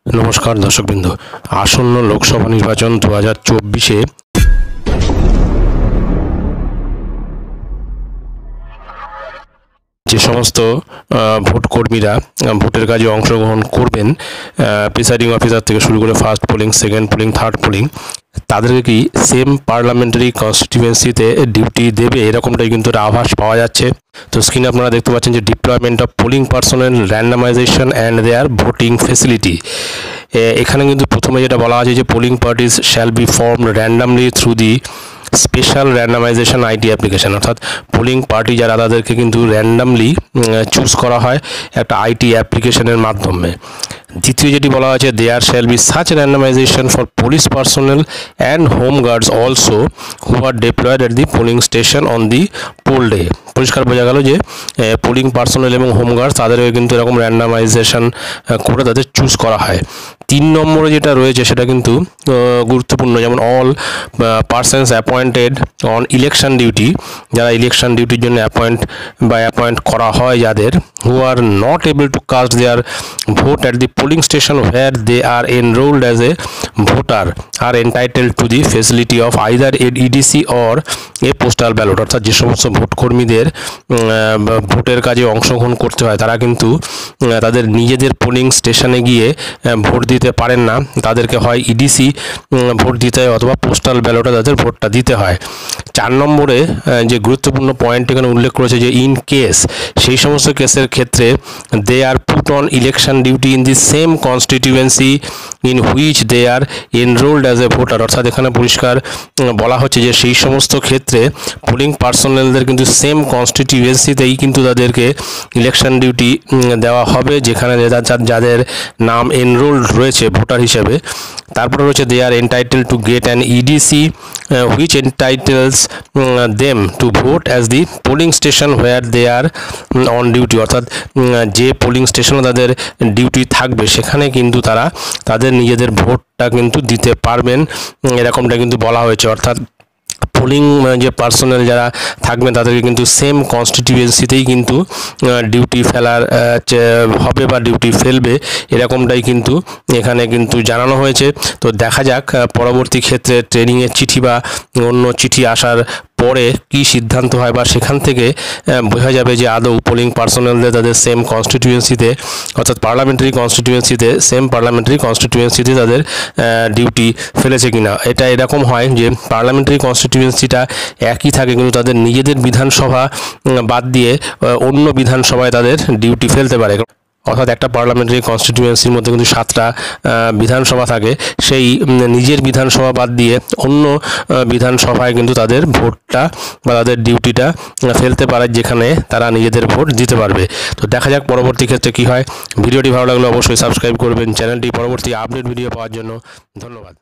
নমস্কার দর্শকবৃন্দ, আসন্ন লোকসভা নির্বাচন 2024-এ যে সমস্ত ভোটকর্মীরা ভোটের কাজে অংশগ্রহণ করবেন, প্রিসাইডিং অফিসার থেকে শুরু করে first polling, second polling, third polling, তাদেরকে কি সেম পার্লামেন্টারি কনস্টিটিউয়েন্সিতে ডিউটি দেবে, এরকমটাই কিন্তু একটা আভাস পাওয়া যাচ্ছে। তো স্ক্রিনে আপনারা দেখতে পাচ্ছেন যে deployment of polling personnel, randomisation and their voting facility. এখানে কিন্তু প্রথমে যেটা বলা আছে যে polling parties shall be formed randomly through the special randomisation IT application, অর্থাৎ পোলিং পার্টি যারা তাদেরকে কিন্তু র্যান্ডামলি চুজ করা হয় একটা আইটি অ্যাপ্লিকেশনের মাধ্যমে। দ্বিতীয় যেটি বলা আছে, there shall be such randomisation for police personnel and home guards also who are deployed at the polling station on the poll day. পরিষ্কার বোঝা গেল যে পোলিং পার্সোনেল এবং হোম গার্ডস তাদেরও কিন্তু এরকম র্যান্ডামাইজেশন করে তাদের চুজ করা হয়। 3 নম্বরে যেটা রয়েছে সেটা কিন্তু গুরুত্বপূর্ণ, যেমন all persons appointed on election duty, যারা ইলেকশন ডিউটির জন্য অ্যাপয়েন্ট করা হয় যাদের, who are not able to cast their vote at the polling station where they are enrolled as a voter are entitled to the facility of either EDC or a postal ballot. অর্থাৎ যে সমস্ত ভোটকর্মীদের ভোটের কাজে অংশগ্রহণ করতে হয় তারা কিন্তু তাদের নিজেদের পোলিং স্টেশনে গিয়ে ভোট দিতে পারেন না, তাদেরকে হয় ইডিসি ভোট দিতে হয় অথবা পোস্টাল ব্যালটে তাদের ভোটটা দিতে হয়। 4 নম্বরে যে গুরুত্বপূর্ণ পয়েন্ট এখানে উল্লেখ করেছে যে ইন কেস, সেই সমস্ত কেসের ক্ষেত্রে they are put on election duty in the same constituency in which they are enrolled as a voter. অর্থাৎ এখানে পরিষ্কার বলা হচ্ছে যে সেই সমস্ত ক্ষেত্রে পোলিং পার্সোনেলদের কিন্তু সেম কনস্টিটিউয়েন্সিতেই কিন্তু তাদেরকে ইলেকশন ডিউটি দেওয়া হবে যেখানে যাদের নাম এনরোলড রয়েছে ভোটার হিসেবে। তারপরে রয়েছে they are entitled to get an EDC which entitles them to vote as the polling station where they are on duty. অর্থাৎ যে পোলিং স্টেশনে তাদের ডিউটি থাকবে সেখানে কিন্তু তারা তাদের নিজেদের ভোটটা কিন্তু দিতে পারবেন, এরকমটা কিন্তু বলা হয়েছে। অর্থাৎ পোলিং যে পার্সোনাল যারা থাকবেন তাদেরকে কিন্তু সেম কনস্টিটিউয়েন্সিতেই কিন্তু ডিউটি ফেলার হবে বা ডিউটি ফেলবে, এরকমটাই কিন্তু এখানে কিন্তু জানানো হয়েছে। তো দেখা যাক পরবর্তী ক্ষেত্রে ট্রেনিংয়ের চিঠি বা অন্য চিঠি আসার পরে কি সিদ্ধান্ত হয়, বা সেখান থেকে বোঝা যাবে যে আদৌ পোলিং পার্সোনালদের তাদের সেম কনস্টিটিউয়েন্সিতে, অর্থাৎ পার্লামেন্টারি কনস্টিটিউয়েন্সিতে, সেম পার্লামেন্টারি কনস্টিটিউয়েন্সিতে তাদের ডিউটি ফেলেছে কিনা। এটা এরকম হয় যে পার্লামেন্টারি কনস্টিটিউয়েন্সিটা একই থাকে কিন্তু তাদের নিজেদের বিধানসভা বাদ দিয়ে অন্য বিধানসভায় তাদের ডিউটি ফেলতে পারে। অর্থাৎ একটা পার্লামেন্টারি কনস্টিটিউয়েন্সির মধ্যে কিন্তু 7টা বিধানসভা থাকে, সেই নিজের বিধানসভা বাদ দিয়ে অন্য বিধানসভায় কিন্তু তাদের ভোটটা বা তাদের ডিউটিটা ফেলতে পারে যেখানে তারা নিজেদের ভোট দিতে পারবে। তো দেখা যাক পরবর্তী ক্ষেত্রে কি হয়। ভিডিওটি ভালো লাগলে অবশ্যই সাবস্ক্রাইব করবেন চ্যানেলটি পরবর্তী আপডেট ভিডিও পাওয়ার জন্য। ধন্যবাদ।